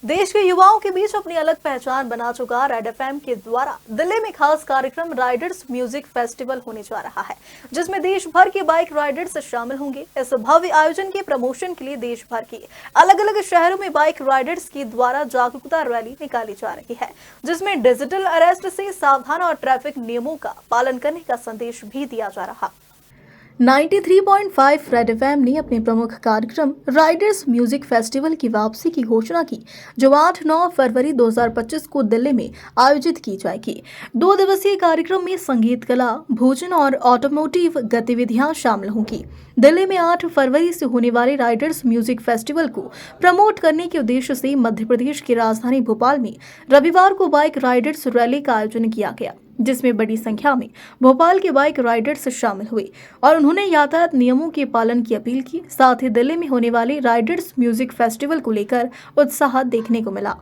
देश के युवाओं के बीच अपनी अलग पहचान बना चुका रेड एफएम के द्वारा दिल्ली में खास कार्यक्रम राइडर्स म्यूजिक फेस्टिवल होने जा रहा है, जिसमें देश भर के बाइक राइडर्स शामिल होंगे। इस भव्य आयोजन के प्रमोशन के लिए देश भर के अलग अलग शहरों में बाइक राइडर्स के द्वारा जागरूकता रैली निकाली जा रही है, जिसमें डिजिटल अरेस्ट से सावधान और ट्रैफिक नियमों का पालन करने का संदेश भी दिया जा रहा है। 93.5 रेड एफएम ने अपने प्रमुख कार्यक्रम राइडर्स म्यूजिक फेस्टिवल की वापसी की घोषणा की, जो 8-9 फरवरी 2025 को दिल्ली में आयोजित की जाएगी। 2 दिवसीय कार्यक्रम में संगीत कला, भोजन और ऑटोमोटिव गतिविधियां शामिल होंगी। दिल्ली में 8 फरवरी से होने वाले राइडर्स म्यूजिक फेस्टिवल को प्रमोट करने के उद्देश्य से मध्य प्रदेश की राजधानी भोपाल में रविवार को बाइक राइडर्स रैली का आयोजन किया गया, जिसमें बड़ी संख्या में भोपाल के बाइक राइडर्स शामिल हुए और उन्होंने यातायात नियमों के पालन की अपील की। साथ ही दिल्ली में होने वाले राइडर्स म्यूजिक फेस्टिवल को लेकर उत्साह देखने को मिला।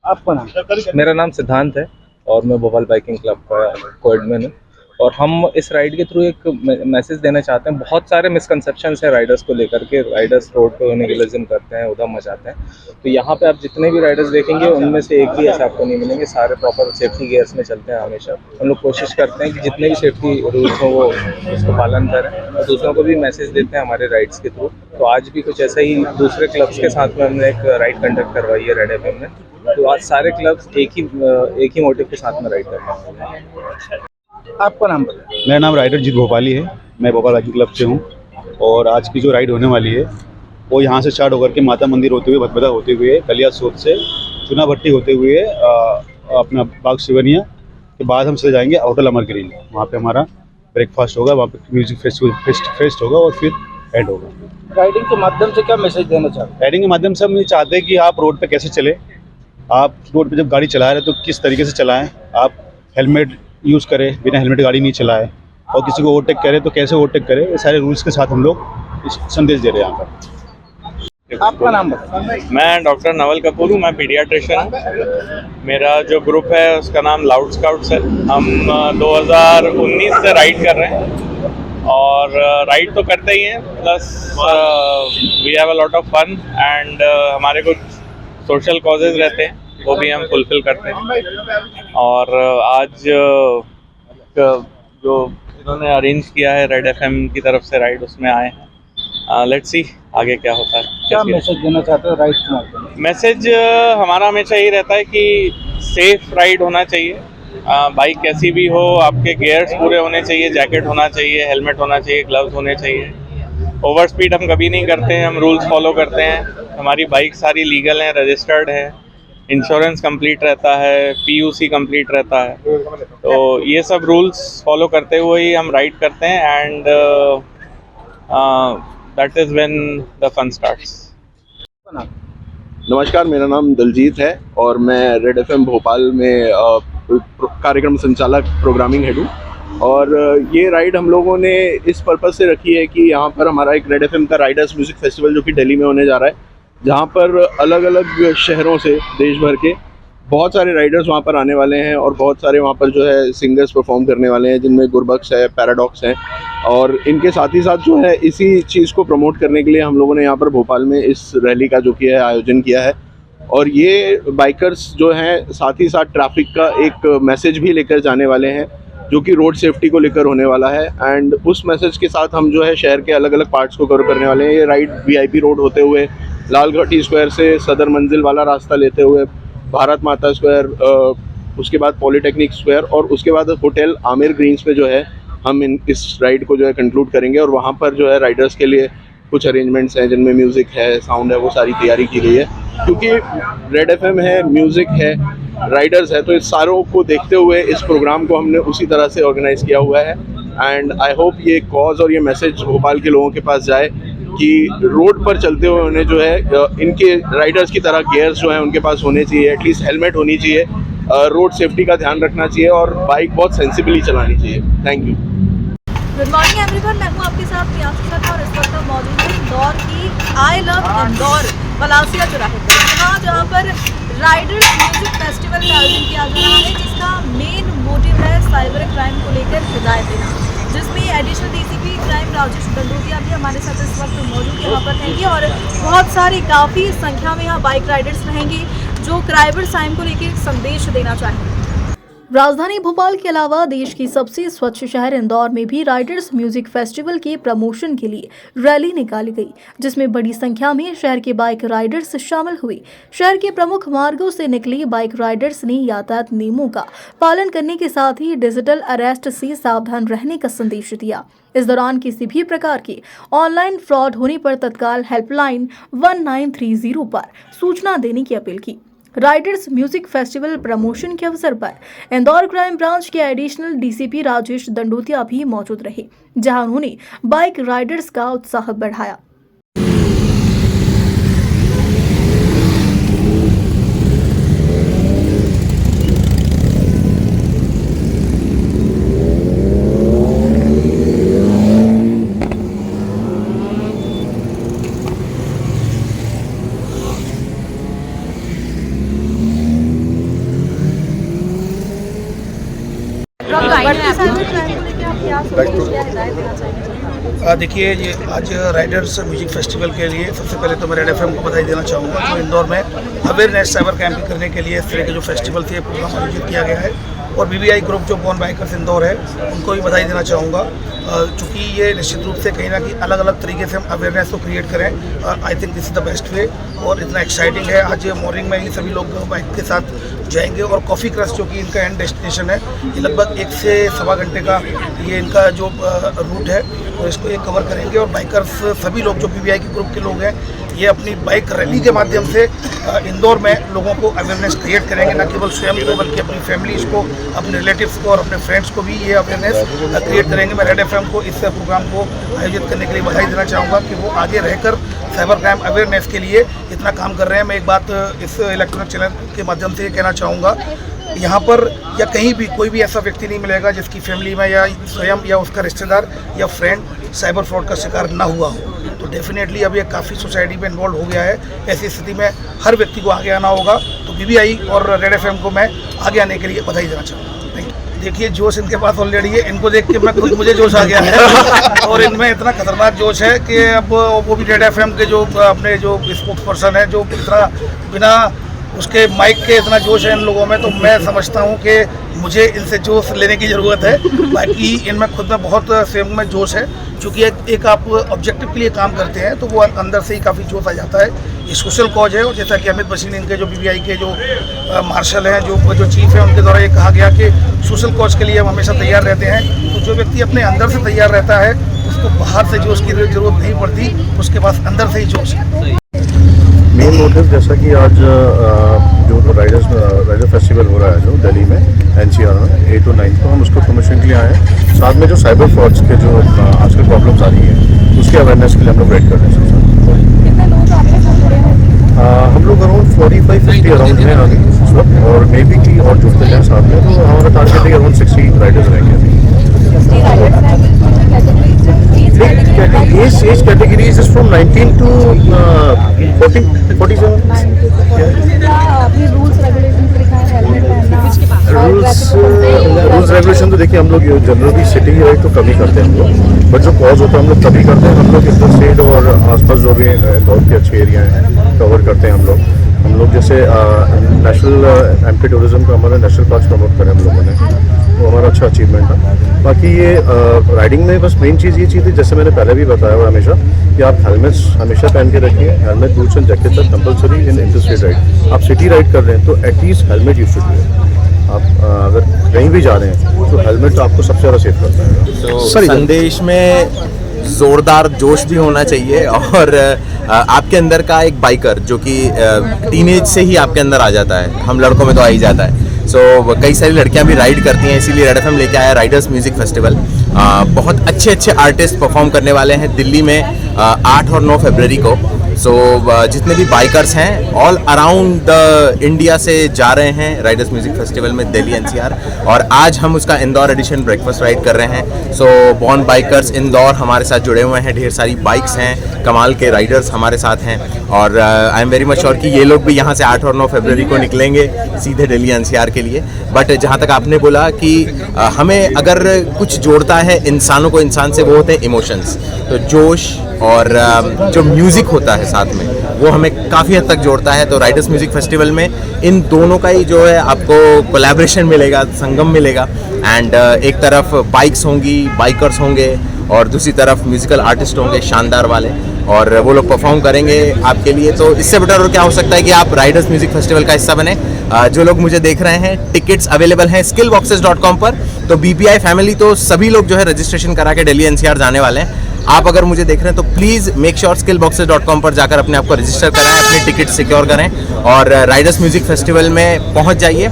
आपका नाम? मेरा नाम सिद्धांत है और मैं भोपाल बाइकिंग क्लब का कोएडमिन हूँ। और हम इस राइड के थ्रू एक मैसेज देना चाहते हैं। बहुत सारे मिसकंसेप्शंस है राइडर्स को लेकर के। राइडर्स रोड पे निगलिज्म करते हैं, उधम मचाते हैं। तो यहाँ पे आप जितने भी राइडर्स देखेंगे उनमें से एक भी ऐसे आपको नहीं मिलेंगे। सारे प्रॉपर सेफ्टी गियर्स में चलते हैं हमेशा। हम लोग कोशिश करते हैं कि जितने भी सेफ्टी रूल्स हों वो उसको पालन करें और दूसरों को भी मैसेज देते हैं हमारे राइड्स के थ्रू। तो आज भी कुछ ऐसा ही दूसरे क्लब्स के साथ में हमने एक राइड कंडक्ट करवाई है रेड एफएम में। तो आज सारे क्लब्स एक ही मोटिव के साथ में राइड कर रहे हैं। आपका नाम बताएं? मेरा नाम राइडर जीत भोपाली है। मैं भोपाल बाइकिंग क्लब से हूँ और आज की जो राइड होने वाली है वो यहाँ से स्टार्ट होकर के माता मंदिर होते हुए, भदभदा होते हुए, कलिया सोच से चुना भट्टी होते हुए अपना बाग सिवनिया के बाद हम चले जाएंगे होटल अमर ग्रीन। वहाँ पे हमारा ब्रेकफास्ट होगा, वहाँ पे म्यूजिक फेस्ट होगा और फिर एंड होगा। राइडिंग के माध्यम से क्या मैसेज देना चाहते हैं? राइडिंग के माध्यम से हम ये चाहते हैं कि आप रोड पे कैसे चले, आप रोड पे जब गाड़ी चला रहे हैं तो किस तरीके से चलाएं, आप हेलमेट यूज़ करें, बिना हेलमेट गाड़ी नहीं चलाएं, और किसी को ओवरटेक करें तो कैसे ओवरटेक करें। ये सारे रूल्स के साथ हम लोग इस संदेश दे रहे हैं यहाँ पर। आपका नाम बताएं? मैं डॉक्टर नवल कपूर हूँ, मैं पीडियाट्रिशियन हूँ। मेरा जो ग्रुप है उसका नाम लाउड स्काउट्स है। हम 2019 से राइड कर रहे हैं और राइड तो करते ही हैं, plus we have a lot of fun and हमारे कुछ सोशल कॉजेज रहते हैं, वो भी हम फुलफिल करते हैं। और आज जो इन्होंने अरेंज किया है रेड एफएम की तरफ से राइड, उसमें आए हैं। लेट्स सी आगे क्या होता है। क्या मैसेज देना चाहते हो राइड के माध्यम से? मैसेज हमारा हमेशा यही रहता है कि सेफ राइड होना चाहिए। बाइक कैसी भी हो, आपके गियर्स पूरे होने चाहिए, जैकेट होना चाहिए, हेलमेट होना चाहिए, ग्लव्स होने चाहिए। ओवर स्पीड हम कभी नहीं करते हैं, हम रूल्स फॉलो करते हैं। हमारी बाइक सारी लीगल हैं, रजिस्टर्ड है, इंश्योरेंस कंप्लीट रहता है, पीयूसी कंप्लीट रहता है। तो ये सब रूल्स फॉलो करते हुए ही हम राइड करते हैं and that is when the fun starts. नमस्कार, मेरा नाम दलजीत है और मैं रेड एफएम भोपाल में कार्यक्रम संचालक प्रोग्रामिंग हेड हूँ। और ये राइड हम लोगों ने इस पर्पज़ से रखी है कि यहाँ पर हमारा एक रेड एफएम का राइडर्स म्यूज़िक फेस्टिवल जो कि दिल्ली में होने जा रहा है, जहाँ पर अलग अलग शहरों से देश भर के बहुत सारे राइडर्स वहाँ पर आने वाले हैं और बहुत सारे वहाँ पर जो है सिंगर्स परफॉर्म करने वाले हैं, जिनमें गुरबख्श है, पैराडॉक्स हैं। और इनके साथ ही साथ जो है इसी चीज़ को प्रमोट करने के लिए हम लोगों ने यहाँ पर भोपाल में इस रैली का जो किया है आयोजन किया है। और ये बाइकर्स जो हैं साथ ही साथ ट्रैफिक का एक मैसेज भी लेकर जाने वाले हैं, जो कि रोड सेफ्टी को लेकर होने वाला है। एंड उस मैसेज के साथ हम जो है शहर के अलग अलग पार्ट्स को कवर करने वाले हैं। ये राइड वीआईपी रोड होते हुए लाल घाटी स्क्वायर से सदर मंजिल वाला रास्ता लेते हुए भारत माता स्क्वायर, उसके बाद पॉलीटेक्निक स्क्वायर और उसके बाद होटल आमिर ग्रीन्स पे जो है हम इस राइड को जो है कंक्लूड करेंगे। और वहाँ पर जो है राइडर्स के लिए कुछ अरेंजमेंट्स हैं जिनमें म्यूज़िक है, साउंड है, वो सारी तैयारी की गई है। क्योंकि रेड एफएम है, म्यूज़िक है, राइडर्स है, तो इस सारों को देखते हुए इस प्रोग्राम को हमने उसी तरह से ऑर्गेनाइज़ किया हुआ है। एंड आई होप ये कॉज और ये मैसेज भोपाल के लोगों के पास जाए कि रोड पर चलते हुए उन्हें जो है इनके राइडर्स की तरह गियर्स जो हैं उनके पास होने चाहिए, एटलीस्ट हेलमेट होनी चाहिए, रोड सेफ्टी का ध्यान रखना चाहिए और बाइक बहुत सेंसिबली चलानी चाहिए। Thank you. Good morning everyone, मैं हूं आपके साथ प्रियांशु शर्मा और इस वक्त हम मौजूद हैं इंदौर की आई लव इंदौर पलासिया चौराहे पर, जहां पर राइडर्स म्यूजिक फेस्टिवल का आयोजन किया जा रहा है, जिसका मेन मोटिव है साइबर क्राइम को लेकर हिदायत देना, जिसमें additional DCP crime Rajesh Dandotiya भी हमारे साथ इस वक्त मौजूद यहाँ पर रहेंगे और बहुत सारे काफ़ी संख्या में यहाँ बाइक राइडर्स रहेंगे जो साइबर क्राइम को लेकर संदेश देना चाहेंगे। राजधानी भोपाल के अलावा देश की सबसे स्वच्छ शहर इंदौर में भी राइडर्स म्यूजिक फेस्टिवल के प्रमोशन के लिए रैली निकाली गई, जिसमें बड़ी संख्या में शहर के बाइक राइडर्स शामिल हुए। शहर के प्रमुख मार्गों से निकले बाइक राइडर्स ने यातायात नियमों का पालन करने के साथ ही डिजिटल अरेस्ट से सावधान रहने का संदेश दिया। इस दौरान किसी भी प्रकार के ऑनलाइन फ्रॉड होने पर तत्काल हेल्पलाइन 1930 पर सूचना देने की अपील की। राइडर्स म्यूजिक फेस्टिवल प्रमोशन के अवसर पर इंदौर क्राइम ब्रांच के एडिशनल डीसीपी राजेश दंडोतिया भी मौजूद रहे, जहां उन्होंने बाइक राइडर्स का उत्साह बढ़ाया। देखिए, ये आज राइडर्स म्यूजिक फेस्टिवल के लिए सबसे पहले तो मैं रेड एफएम को बधाई देना चाहूँगा जो इंदौर में अवेयरनेस साइबर कैंपिंग करने के लिए इस तरह के जो फेस्टिवल थे प्रोग्राम आयोजित किया गया है, और बीबीआई ग्रुप जो बॉर्न बाइकर्स इंदौर है उनको भी बधाई देना चाहूँगा, चूँकि ये निश्चित रूप से कहीं ना कहीं अलग अलग तरीके से हम अवेयरनेस को क्रिएट करें। I think this is the best way और इतना एक्साइटिंग है। आज मॉर्निंग में ही सभी लोग बाइक के साथ जाएंगे और कॉफ़ी क्रश जो कि इनका एंड डेस्टिनेशन है, ये लगभग 1 से सवा घंटे का ये इनका जो रूट है और इसको ये कवर करेंगे। और बाइकर्स सभी लोग जो बीबीआई के ग्रुप के लोग हैं ये अपनी बाइक रैली के माध्यम से इंदौर में लोगों को अवेयरनेस क्रिएट करेंगे, न केवल स्वयं को बल्कि अपनी फैमिलीज़ को, अपने रिलेटिव्स को और अपने फ्रेंड्स को भी ये अवेयरनेस क्रिएट करेंगे। मैं रेड एफएम को इस प्रोग्राम को आयोजित करने के लिए बधाई देना चाहूँगा कि वो आगे रहकर साइबर क्राइम अवेयरनेस के लिए इतना काम कर रहे हैं। मैं एक बात इस इलेक्ट्रॉनिक चैनल के माध्यम से ये कहना चाहूँगा, यहाँ पर या कहीं भी कोई भी ऐसा व्यक्ति नहीं मिलेगा जिसकी फैमिली में या स्वयं या उसका रिश्तेदार या फ्रेंड साइबर फ्रॉड का शिकार ना हुआ हो। तो डेफिनेटली अब ये काफ़ी सोसाइटी में इन्वॉल्व हो गया है। ऐसी स्थिति में हर व्यक्ति को आगे आना होगा, तो बीबीआई और रेड एफएम को मैं आगे आने के लिए बधाई देना चाहूँगा। देखिए, जोश इनके पास ऑलरेडी है, इनको देख के मैं खुद मुझे जोश आ गया है और इनमें इतना खतरनाक जोश है कि अब वो भी रेड एफएम के जो अपने जो स्पोक्स पर्सन है जो इतना बिना उसके माइक के इतना जोश है इन लोगों में, तो मैं समझता हूँ कि मुझे इनसे जोश लेने की ज़रूरत है। बाकी इनमें खुद में बहुत स्वयं में जोश है, क्योंकि एक आप ऑब्जेक्टिव के लिए काम करते हैं तो वो अंदर से ही काफ़ी जोश आ जाता है। ये सोशल कॉज है और जैसा कि अमित बशीन इनके जो बीबीआई के जो मार्शल हैं, जो चीफ हैं, उनके द्वारा ये कहा गया कि सोशल कॉज के लिए हम हमेशा तैयार रहते हैं। तो जो व्यक्ति अपने अंदर से तैयार रहता है उसको बाहर से जोश की ज़रूरत नहीं पड़ती, उसके पास अंदर से ही जोश है। मेन मोटिव जैसा कि आज जो राइडर फेस्टिवल हो रहा है जो दिल्ली में एनसीआर में 8 और 9 को, हम उसको प्रमोशन के लिए आए हैं। साथ में जो साइबर फ्रॉड्स के जो आजकल प्रॉब्लम्स आ रही हैं उसके अवेयरनेस के लिए हम लोग रेड कर रहे हैं। हम लोग अराउंड 45-50 अराउंड हैं आगे इस वक्त, और मे बी की और जुड़ते हैं साथ में, तो हमारा टारगेट है अराउंड 60 राइडर्स रहेंगे अभी। Age categories is from 19 to 47. Rules regulation तो देखिए, हम लोग जनरली सिटी राइड तो कभी करते हैं हम लोग, बट जो कॉज होता है हम लोग तभी करते हैं। हम लोग इंदौर स्टेट और आसपास जो भी इंदौर के अच्छे एरिया हैं कवर करते हैं हम लोग जैसे नेशनल एमपी टूरिज्म का हमारा नेशनल पार्क प्रमोट करें हम लोगों ने, वो हमारा अच्छा अचीवमेंट है। बाकी ये राइडिंग में बस मेन चीज़ ये चीज़ थी, जैसे मैंने पहले भी बताया हुआ हमेशा, कि आप हेलमेट्स हमेशा पहन के रखिए। Helmet, boots and jacket are compulsory in interstate ride. आप सिटी राइड कर रहे हैं तो एटलीस्ट हेलमेट यूज शुड। आप अगर कहीं भी जा रहे हैं तो हेलमेट तो आपको सबसे ज़्यादा सेफ करता है। तो संदेश में ज़ोरदार जोश भी होना चाहिए, और आपके अंदर का एक बाइकर जो कि टीनेज से ही आपके अंदर आ जाता है, हम लड़कों में तो आ ही जाता है, सो कई सारी लड़कियां भी राइड करती हैं, इसीलिए रेड एफएम लेके आया राइडर्स म्यूजिक फेस्टिवल। बहुत अच्छे अच्छे आर्टिस्ट परफॉर्म करने वाले हैं दिल्ली में 8 और 9 फरवरी को। सो जितने भी बाइकर्स हैं ऑल अराउंड द इंडिया से जा रहे हैं राइडर्स म्यूजिक फेस्टिवल में दिल्ली एनसीआर, और आज हम उसका इंदौर एडिशन ब्रेकफास्ट राइड कर रहे हैं। सो बॉर्न बाइकर्स इंदौर हमारे साथ जुड़े हुए हैं, ढेर सारी बाइक्स हैं, कमाल के राइडर्स हमारे साथ हैं, और आई एम वेरी मच श्योर कि ये लोग भी यहाँ से 8 और 9 फरवरी को निकलेंगे सीधे दिल्ली एनसीआर के लिए। बट जहाँ तक आपने बोला कि हमें अगर कुछ जोड़ता है इंसानों को इंसान से, वो होते हैं इमोशंस। तो जोश और जो म्यूज़िक होता है साथ में, वो हमें काफ़ी हद तक जोड़ता है। तो राइडर्स म्यूज़िक फेस्टिवल में इन दोनों का ही जो है आपको कोलैबोरेशन मिलेगा, संगम मिलेगा। एंड एक तरफ बाइक्स होंगी, बाइकर्स होंगे, और दूसरी तरफ म्यूज़िकल आर्टिस्ट होंगे शानदार वाले, और वो लोग परफॉर्म करेंगे आपके लिए। तो इससे बेटर और क्या हो सकता है कि आप राइडर्स म्यूजिक फेस्टिवल का हिस्सा बने। जो लोग मुझे देख रहे हैं, टिकट्स अवेलेबल हैं skillboxes.com पर। तो BPI फैमिली तो सभी लोग जो है रजिस्ट्रेशन करा के दिल्ली एनसीआर जाने वाले हैं। आप अगर मुझे देख रहे हैं तो प्लीज़ मेक श्योर skillboxes.com पर जाकर अपने आप को रजिस्टर कराएं, अपनी टिकट सिक्योर करें और राइडर्स म्यूजिक फेस्टिवल में पहुंच जाइए।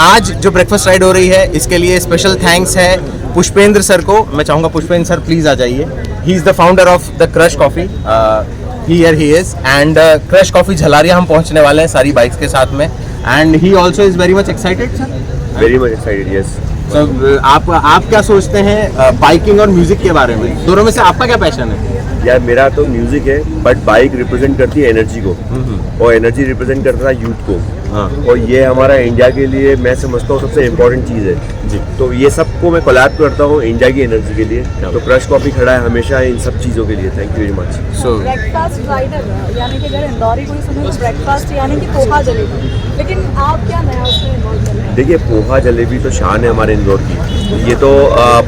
आज जो ब्रेकफास्ट राइड हो रही है, इसके लिए स्पेशल थैंक्स है पुष्पेंद्र सर को। मैं चाहूँगा पुष्पेंद्र सर प्लीज़ आ जाइए। He is the founder of the Crush Coffee, here he is. And Crush Coffee Jhalaria हम पहुँचने वाले हैं सारी बाइक्स के साथ में। And he also is very much excited sir. Very much excited, yes. So आप क्या सोचते हैं बाइकिंग और म्यूज़िक के बारे में? दोनों में से आपका क्या पैशन है? यार मेरा तो म्यूजिक है, बट बाइक रिप्रेजेंट करती है एनर्जी को, और एनर्जी रिप्रेजेंट करता है यूथ को। हाँ। और ये हमारा इंडिया के लिए मैं समझता हूँ सबसे इम्पोर्टेंट चीज़ है जी। तो ये सबको मैं कोलैब करता हूँ इंडिया की एनर्जी के लिए। तो क्रश कॉफ़ी खड़ा है हमेशा इन सब चीज़ों के लिए। Thank you very much. So breakfast rider यानी कि अगर इंदौरी कोई सुने तो ब्रेकफास्ट यानी कि पोहा जलेबी, लेकिन आप क्या नया उसमें इन्वॉल्व कर रहे हैं? देखिए, पोहा जलेबी तो शान है हमारे इंदौर की, ये तो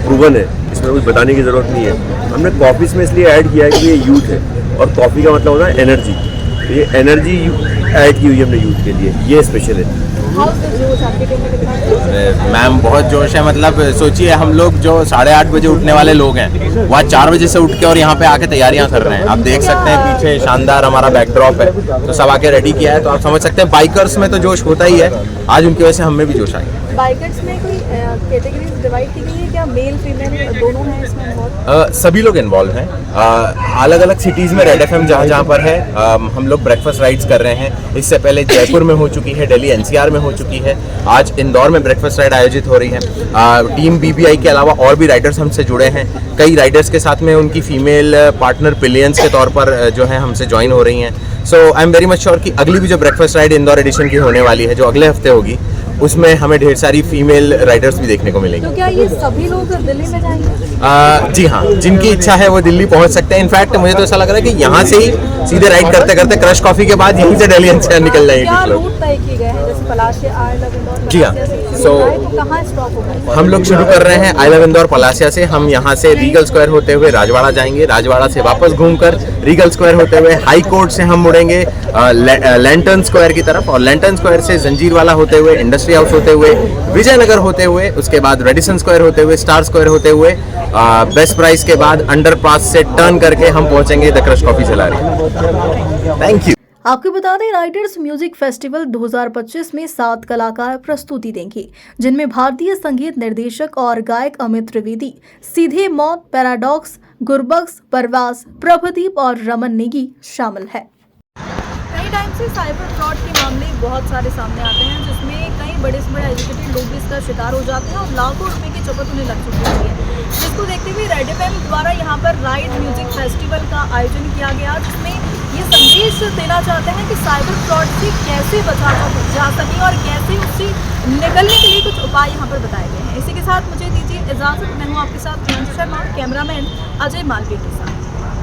प्रूवन है, इसमें कुछ बताने की ज़रूरत नहीं है। हमने कॉफ़ी में इसलिए ऐड किया है कि ये यूथ है, और कॉफ़ी का मतलब होता है एनर्जी। तो ये एनर्जी ऐड की हुई है हमने यूथ के लिए, ये स्पेशल है। मैम बहुत जोश है। मतलब सोचिए, हम लोग जो 8:30 बजे उठने वाले लोग हैं, वहाँ 4 बजे से उठ के और यहाँ पे आके तैयारियां कर रहे हैं। आप देख सकते हैं पीछे शानदार हमारा बैकड्रॉप है, तो सब आके रेडी किया है। तो आप समझ सकते हैं बाइकर्स में तो जोश होता ही है। आज उनकी वजह से हमें भी जोश आएगा। बाइकर्स में कोई कैटेगरीज डिवाइड की गई है क्या? मेल फीमेल दोनों हैं इसमें इन्वॉल्व? सभी लोग इन्वॉल्व हैं। अलग अलग सिटीज़ में रेड एफएम जहाँ पर है, हम लोग ब्रेकफास्ट राइड्स कर रहे हैं। इससे पहले जयपुर में हो चुकी है, दिल्ली एनसीआर में हो चुकी है, आज इंदौर में ब्रेकफास्ट राइड आयोजित हो रही है। टीम BPI के अलावा और भी राइडर्स हमसे जुड़े हैं। कई राइडर्स के साथ में उनकी फीमेल पार्टनर पिलियंस के तौर पर जो है हमसे ज्वाइन हो रही हैं। So I am very much sure कि अगली भी जो ब्रेकफास्ट राइड इंदौर एडिशन की होने वाली है, जो अगले हफ्ते होगी, उसमें हमें ढेर सारी फीमेल राइडर्स भी देखने को मिलेंगी। तो क्या ये सभी लोग दिल्ली में जाएंगे? जी हाँ, जिनकी इच्छा है वो दिल्ली पहुंच सकते हैं। इनफैक्ट मुझे तो ऐसा लग रहा है कि यहाँ से ही सीधे राइड करते करते क्रश कॉफ़ी के बाद यहीं से दिल्ली एनसीआर निकल जाएंगे क्या कुछ लोग। रूट तय किए गए हैं? जैसे पलाशिया, आई लव इंदौर, जी हाँ। तो कहाँ स्टॉप होगा? हम लोग शुरू कर रहे हैं आई लव इंदौर पलासिया से। हम यहाँ से रीगल स्क्वायर होते हुए राजवाड़ा जाएंगे, राजवाड़ा से वापस घूमकर रीगल स्क्वायर होते हुए हाई कोर्ट से हम मुड़ेंगे लैंटर्न स्क्वायर की तरफ, और लैंटर्न स्क्वायर से जंजीरवाला होते हुए, इंडस्ट्री हाउस होते हुए, विजयनगर होते हुए, उसके बाद रेडिसन स्क्वायर होते हुए, स्टार स्क्वायर होते हुए, बेस्ट प्राइस के बाद अंडरपास से टर्न करके हम पहुंचेंगे the Crush Coffee Jhalaria. Thank you. आपको बता दें, राइडर्स म्यूजिक फेस्टिवल 2025 में 7 कलाकार प्रस्तुति देंगे, जिनमें भारतीय संगीत निर्देशक और गायक अमित त्रिवेदी, सीधे मौत, पैराडॉक्स, गुरबख्श, परवास, प्रभदीप और रमन नेगी शामिल है। कई टाइम से साइबर फ्रॉड के मामले बहुत सारे सामने आते हैं, जिसमें कई बड़े से बड़े एजुकेटेड लोग भी इसका शिकार हो जाते हैं और लाखों रुपए की चपत उन्हें लग चुकी होती है। जिसको देखते हुए रेड एफएम द्वारा यहाँ पर राइड म्यूजिक फेस्टिवल का आयोजन किया गया, जिसमें ये संदेश देना चाहते हैं कि साइबर फ्रॉड से कैसे बचा जा सके और कैसे उससे निकलने के लिए कुछ उपाय यहाँ पर बताए गए हैं। इसी के साथ मुझे दीजिए इजाज़त। मैं हूँ आपके साथ प्रियंका शर्मा, कैमरामैन अजय मालवीय के साथ।